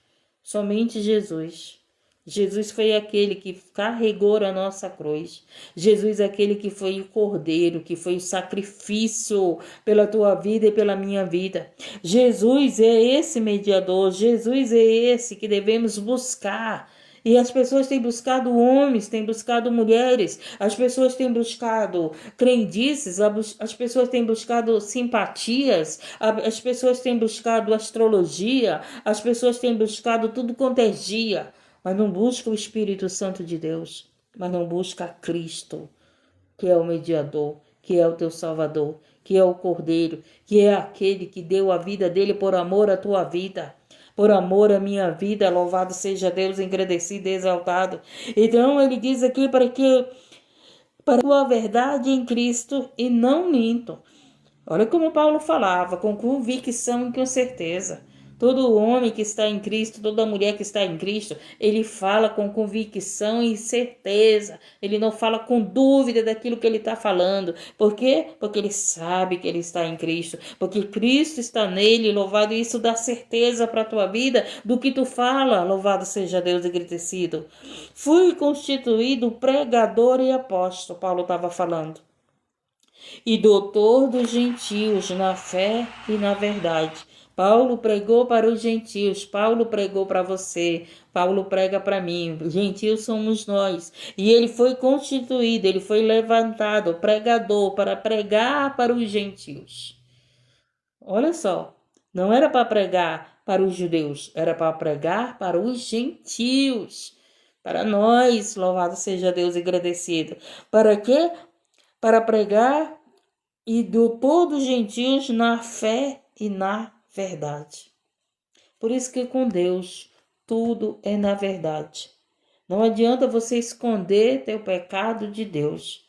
Somente Jesus. Jesus foi aquele que carregou a nossa cruz. Jesus é aquele que foi o cordeiro, que foi o sacrifício pela tua vida e pela minha vida. Jesus é esse mediador, Jesus é esse que devemos buscar. E as pessoas têm buscado homens, têm buscado mulheres, as pessoas têm buscado crendices, as pessoas têm buscado simpatias, as pessoas têm buscado astrologia, as pessoas têm buscado tudo quanto é dia, mas não busca o Espírito Santo de Deus, mas não busca Cristo, que é o mediador, que é o teu Salvador, que é o Cordeiro, que é aquele que deu a vida dele por amor à tua vida. Por amor à minha vida, louvado seja Deus, engrandecido e exaltado. Então ele diz aqui para a verdade em Cristo e não minto. Olha como Paulo falava, com convicção e com certeza. Todo homem que está em Cristo, toda mulher que está em Cristo, ele fala com convicção e certeza. Ele não fala com dúvida daquilo que ele está falando. Por quê? Porque ele sabe que ele está em Cristo. Porque Cristo está nele, louvado. E isso dá certeza para a tua vida do que tu fala. Louvado seja Deus agradecido. Fui constituído pregador e apóstolo, Paulo estava falando. E doutor dos gentios na fé e na verdade. Paulo pregou para os gentios, Paulo pregou para você, Paulo prega para mim, gentios somos nós. E ele foi constituído, ele foi levantado, pregador, para pregar para os gentios. Olha só, não era para pregar para os judeus, era para pregar para os gentios. Para nós, louvado seja Deus e agradecido. Para quê? Para pregar e do todos os gentios na fé e na verdade. Por isso que com Deus tudo é na verdade. Não adianta você esconder teu pecado de Deus.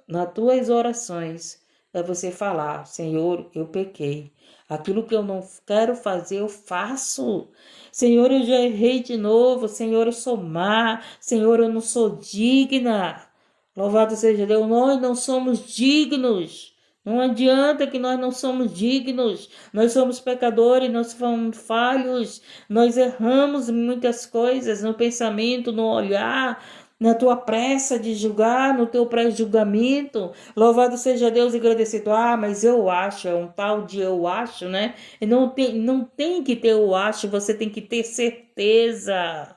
Nas tuas orações é você falar, Senhor, eu pequei. Aquilo que eu não quero fazer, eu faço. Senhor, eu já errei de novo. Senhor, eu sou má. Senhor, eu não sou digna. Louvado seja Deus, nós não somos dignos. Não adianta que nós não somos dignos, nós somos pecadores, nós somos falhos, nós erramos em muitas coisas, no pensamento, no olhar, na tua pressa de julgar, no teu pré-julgamento. Louvado seja Deus e agradecido. Ah, mas eu acho, é um tal de eu acho, né? E não tem que ter eu acho, você tem que ter certeza.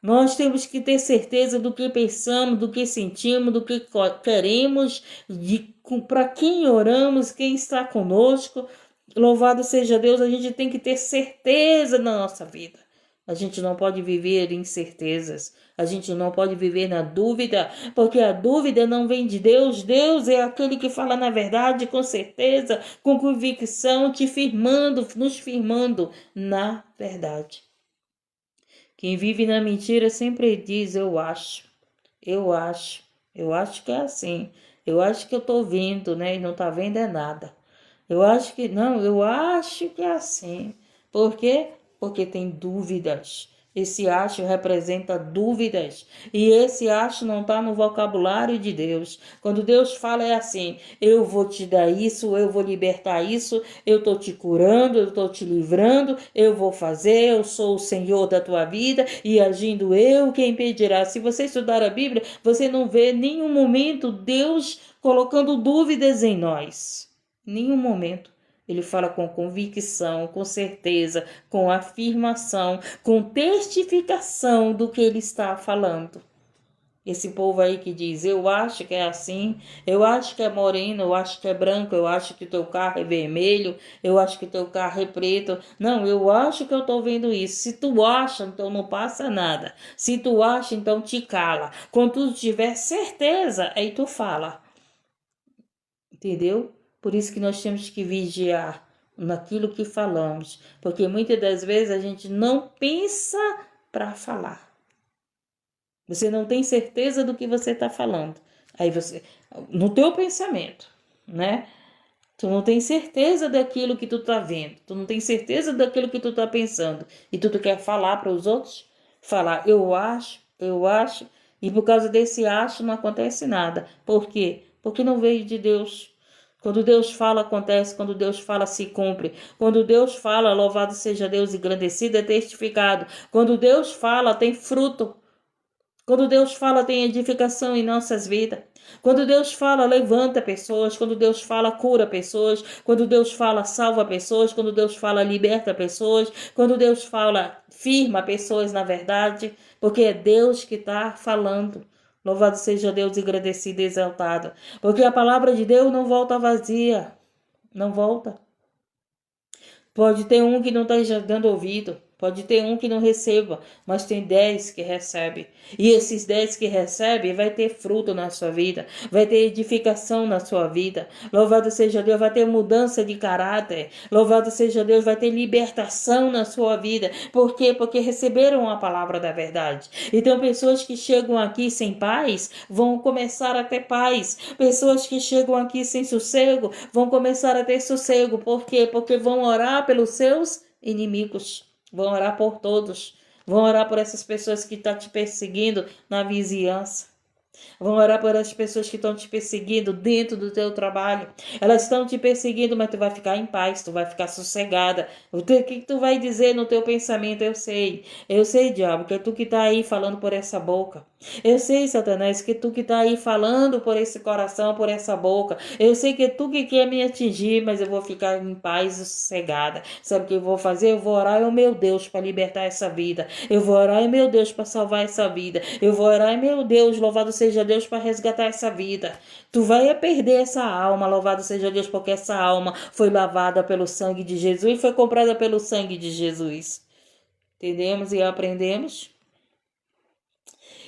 Nós temos que ter certeza do que pensamos, do que sentimos, do que queremos, para quem oramos, quem está conosco. Louvado seja Deus, a gente tem que ter certeza na nossa vida. A gente não pode viver em incertezas. A gente não pode viver na dúvida, porque a dúvida não vem de Deus. Deus é aquele que fala na verdade, com certeza, com convicção, te firmando, nos firmando na verdade. Quem vive na mentira sempre diz: eu acho, eu acho, eu acho que é assim. Eu acho que eu tô vendo, né? E não tá vendo é nada. Eu acho que não, eu acho que é assim. Por quê? Porque tem dúvidas. Esse acho representa dúvidas. E esse acho não está no vocabulário de Deus. Quando Deus fala é assim: eu vou te dar isso, eu vou libertar isso, eu estou te curando, eu estou te livrando, eu vou fazer, eu sou o Senhor da tua vida e agindo eu, quem impedirá? Se você estudar a Bíblia, você não vê nenhum momento Deus colocando dúvidas em nós. Nenhum momento. Ele fala com convicção, com certeza, com afirmação, com testificação do que ele está falando. Esse povo aí que diz: eu acho que é assim, eu acho que é moreno, eu acho que é branco, eu acho que teu carro é vermelho, eu acho que teu carro é preto. Não, eu acho que eu estou vendo isso. Se tu acha, então não passa nada. Se tu acha, então te cala. Quando tu tiver certeza, aí tu fala. Entendeu? Por isso que nós temos que vigiar naquilo que falamos, porque muitas das vezes a gente não pensa para falar. Você não tem certeza do que você está falando. Aí você, no teu pensamento, né? Tu não tem certeza daquilo que tu tá vendo. Tu não tem certeza daquilo que tu tá pensando. E tu quer falar para os outros? Falar, eu acho. E por causa desse acho não acontece nada. Por quê? Porque não veio de Deus. Quando Deus fala, acontece. Quando Deus fala, se cumpre. Quando Deus fala, louvado seja Deus, engrandecido, é testificado. Quando Deus fala, tem fruto. Quando Deus fala, tem edificação em nossas vidas. Quando Deus fala, levanta pessoas. Quando Deus fala, cura pessoas. Quando Deus fala, salva pessoas. Quando Deus fala, liberta pessoas. Quando Deus fala, firma pessoas na verdade. Porque é Deus que está falando. Louvado seja Deus, agradecido e exaltado. Porque a palavra de Deus não volta vazia. Não volta. Pode ter um que não está dando ouvido. Pode ter um que não receba, mas tem 10 que recebe. E esses 10 que recebe vai ter fruto na sua vida, vai ter edificação na sua vida. Louvado seja Deus, vai ter mudança de caráter. Louvado seja Deus, vai ter libertação na sua vida. Por quê? Porque receberam a palavra da verdade. Então, pessoas que chegam aqui sem paz vão começar a ter paz. Pessoas que chegam aqui sem sossego vão começar a ter sossego. Por quê? Porque vão orar pelos seus inimigos. Vão orar por todos. Vão orar por essas pessoas que estão te perseguindo na vizinhança. Vão orar por as pessoas que estão te perseguindo dentro do teu trabalho. Elas estão te perseguindo, mas tu vai ficar em paz, tu vai ficar sossegada. O que tu vai dizer no teu pensamento? Eu sei, diabo, que é tu que está aí falando por essa boca. Eu sei, Satanás, que é tu que está aí falando por esse coração, por essa boca. Eu sei que é tu que quer me atingir, mas eu vou ficar em paz e sossegada. Sabe o que eu vou fazer? Eu vou orar ao meu Deus para libertar essa vida. Eu vou orar ao meu Deus para salvar essa vida. Eu vou orar ao meu Deus, louvado seja Deus, para resgatar essa vida. Tu vai perder essa alma, louvado seja Deus, porque essa alma foi lavada pelo sangue de Jesus e foi comprada pelo sangue de Jesus. Entendemos e aprendemos?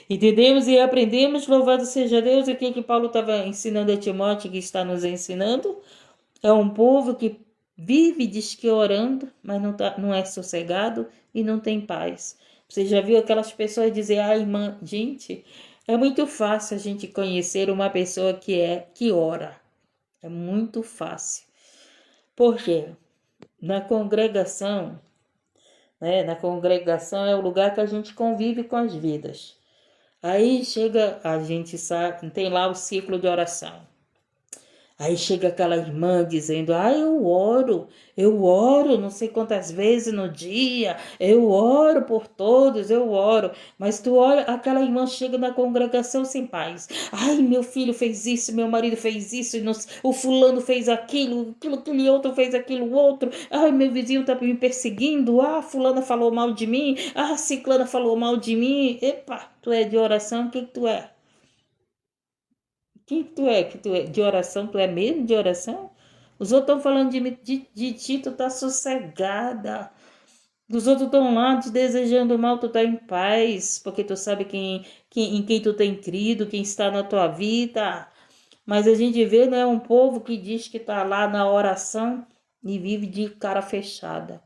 Entendemos e aprendemos, louvado seja Deus, o que Paulo estava ensinando a Timóteo, que está nos ensinando. É um povo que vive, diz que orando, mas não é sossegado e não tem paz. Você já viu aquelas pessoas dizer: ah, irmã, gente, é muito fácil a gente conhecer uma pessoa que ora. É muito fácil. Por quê? Na congregação, né? Na congregação é o lugar que a gente convive com as vidas. Aí chega, a gente sabe, tem lá o ciclo de oração. Aí chega aquela irmã dizendo: ah, eu oro não sei quantas vezes no dia, eu oro por todos, eu oro. Mas tu olha, aquela irmã chega na congregação sem paz. Ai, meu filho fez isso, meu marido fez isso, o fulano fez aquele outro fez aquilo outro. Ai, meu vizinho tá me perseguindo. Ah, fulana falou mal de mim. Ah, ciclana falou mal de mim. Epa, tu é de oração? O que tu é? Que tu é? Que tu é de oração? Tu é mesmo de oração? Os outros estão falando de ti, tu tá sossegada. Os outros estão lá te desejando mal, tu tá em paz, porque tu sabe em quem tu tem crido, quem está na tua vida. Mas a gente vê, né, um povo que diz que tá lá na oração e vive de cara fechada.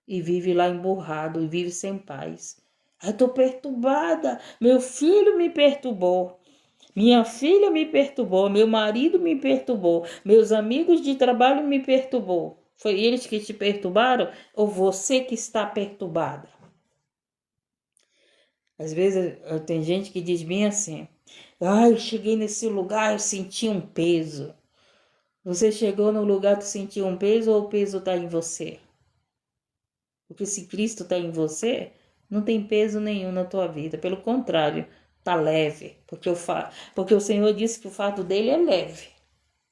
E vive lá emburrado, e vive sem paz. Eu tô perturbada, meu filho me perturbou. Minha filha me perturbou, meu marido me perturbou, meus amigos de trabalho me perturbou. Foi eles que te perturbaram ou você que está perturbada? Às vezes tem gente que diz bem assim: ah, eu cheguei nesse lugar, eu senti um peso. Você chegou no lugar que sentiu um peso ou o peso está em você? Porque se Cristo está em você, não tem peso nenhum na tua vida. Pelo contrário, tá leve. Porque o Senhor disse que o fardo dele é leve,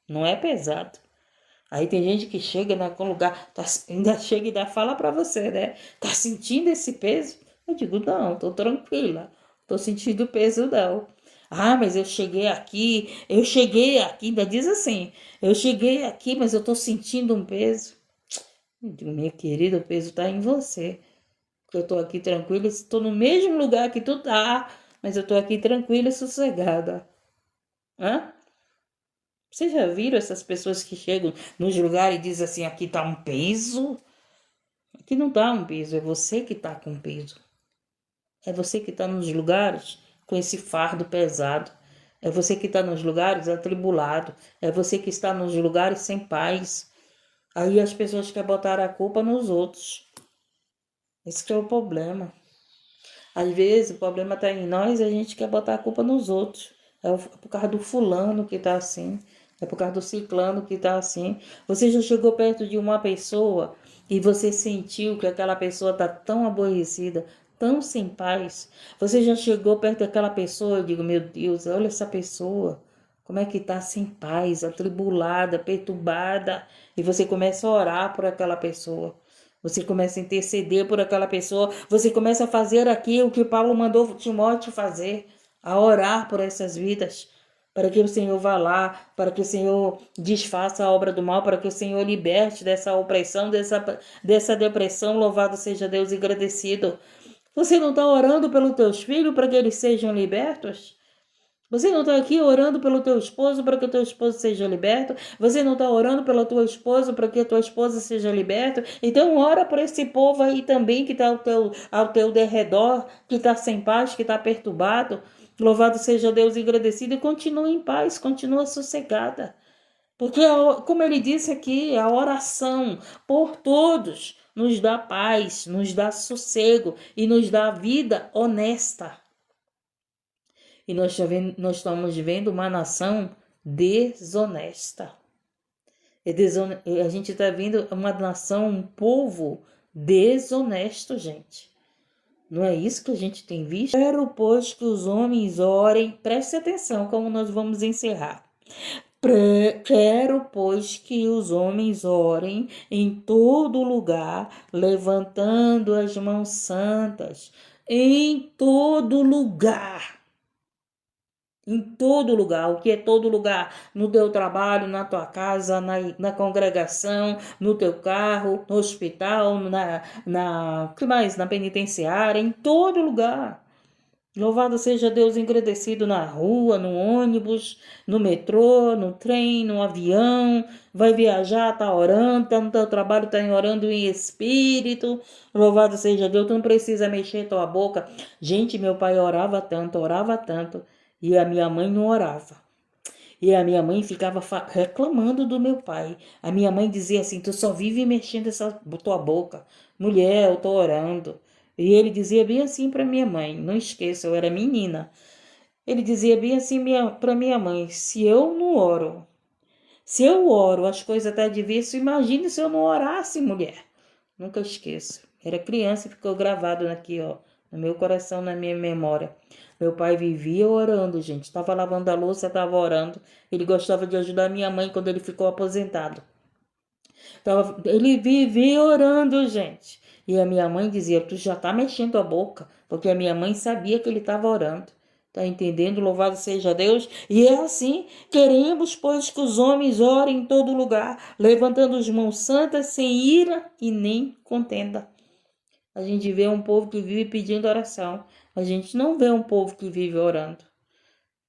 não é pesado. Aí tem gente que chega naquele lugar, ainda chega e dá fala para você, né? Tá sentindo esse peso? Eu digo, não, tô tranquila. Tô sentindo peso, não. Ah, mas eu cheguei aqui, ainda diz assim, eu cheguei aqui, mas eu tô sentindo um peso. Eu digo, minha querida, o peso tá em você. Porque eu tô aqui tranquila, estou no mesmo lugar que tu tá, mas eu tô aqui tranquila e sossegada. Hã? Vocês já viram essas pessoas que chegam nos lugares e dizem assim, aqui tá um peso? Aqui não tá um peso, é você que tá com peso. É você que tá nos lugares com esse fardo pesado. É você que está nos lugares atribulado. É você que está nos lugares sem paz. Aí as pessoas querem botar a culpa nos outros. Esse que é o problema. Às vezes o problema está em nós e a gente quer botar a culpa nos outros. É por causa do fulano que está assim. É por causa do ciclano que está assim. Você já chegou perto de uma pessoa e você sentiu que aquela pessoa está tão aborrecida, tão sem paz. Você já chegou perto daquela pessoa e digo, meu Deus, olha essa pessoa. Como é que está sem paz, atribulada, perturbada. E você começa a orar por aquela pessoa. Você começa a interceder por aquela pessoa. Você começa a fazer aquilo que Paulo mandou Timóteo fazer. A orar por essas vidas. Para que o Senhor vá lá. Para que o Senhor desfaça a obra do mal. Para que o Senhor liberte dessa opressão, dessa depressão. Louvado seja Deus e agradecido. Você não está orando pelos teus filhos para que eles sejam libertos? Você não está aqui orando pelo teu esposo para que o teu esposo seja liberto? Você não está orando pela tua esposa para que a tua esposa seja liberta? Então ora por esse povo aí também que está ao teu derredor, que está sem paz, que está perturbado. Louvado seja Deus e agradecido e continua em paz, continua sossegada. Porque, como ele disse aqui, a oração por todos nos dá paz, nos dá sossego e nos dá vida honesta. E nós estamos vendo uma nação desonesta. A gente está vendo uma nação, um povo desonesto, gente. Não é isso que a gente tem visto? Quero, pois, que os homens orem. Preste atenção como nós vamos encerrar. Quero, pois, que os homens orem em todo lugar, levantando as mãos santas. Em todo lugar. Em todo lugar. O que é todo lugar? No teu trabalho, na tua casa, na congregação, no teu carro, no hospital, que mais? Na penitenciária, em todo lugar. Louvado seja Deus, engrandecido na rua, no ônibus, no metrô, no trem, no avião. Vai viajar, tá orando, tá no teu trabalho, tá orando em espírito. Louvado seja Deus, tu não precisa mexer tua boca. Gente, meu pai orava tanto. E a minha mãe não orava. E a minha mãe ficava reclamando do meu pai. A minha mãe dizia assim, tu só vive mexendo essa tua boca. Mulher, eu tô orando. E ele dizia bem assim para minha mãe, não esqueça, eu era menina. Ele dizia bem assim para minha mãe, se eu não oro, Se eu oro, as coisas até difíceis, imagine se eu não orasse, mulher. Nunca esqueço. Era criança e ficou gravado aqui, ó, no meu coração, na minha memória. Meu pai vivia orando, gente. Estava lavando a louça, estava orando. Ele gostava de ajudar minha mãe quando ele ficou aposentado. Ele vivia orando, gente. E a minha mãe dizia, tu já tá mexendo a boca, porque a minha mãe sabia que ele estava orando. Tá entendendo? Louvado seja Deus. E é assim, queremos, pois, que os homens orem em todo lugar, levantando as mãos santas, sem ira e nem contenda. A gente vê um povo que vive pedindo oração. A gente não vê um povo que vive orando.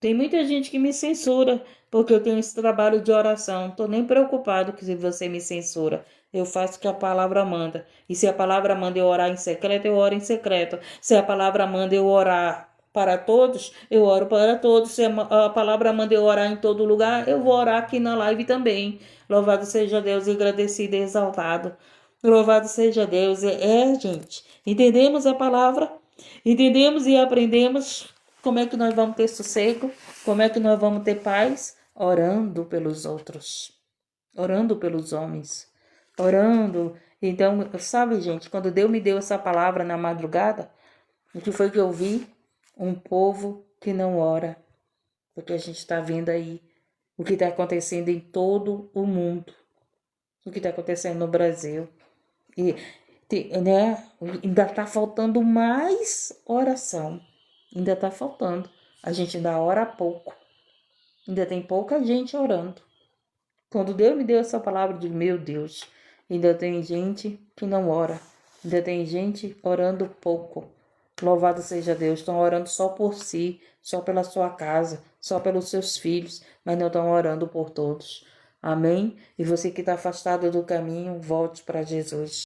Tem muita gente que me censura porque eu tenho esse trabalho de oração. Não tô nem preocupado que se você me censura. Eu faço o que a palavra manda. E se a palavra manda eu orar em secreto, eu oro em secreto. Se a palavra manda eu orar para todos, eu oro para todos. Se a palavra manda eu orar em todo lugar, eu vou orar aqui na live também. Louvado seja Deus, agradecido e exaltado. Louvado seja Deus. Gente, entendemos a palavra? Entendemos e aprendemos como é que nós vamos ter sossego? Como é que nós vamos ter paz? Orando pelos outros, orando pelos homens, orando. Então, sabe, gente, quando Deus me deu essa palavra na madrugada, o que foi que eu vi? Um povo que não ora, porque a gente está vendo aí o que está acontecendo em todo o mundo, o que está acontecendo no Brasil. E, né, ainda está faltando mais oração. Ainda está faltando. A gente ainda ora pouco. Ainda tem pouca gente orando. Quando Deus me deu essa palavra, eu digo, meu Deus, ainda tem gente que não ora. Ainda tem gente orando pouco. Louvado seja Deus. Estão orando só por si, só pela sua casa, só pelos seus filhos, mas não estão orando por todos. Amém? E você que está afastado do caminho, volte para Jesus.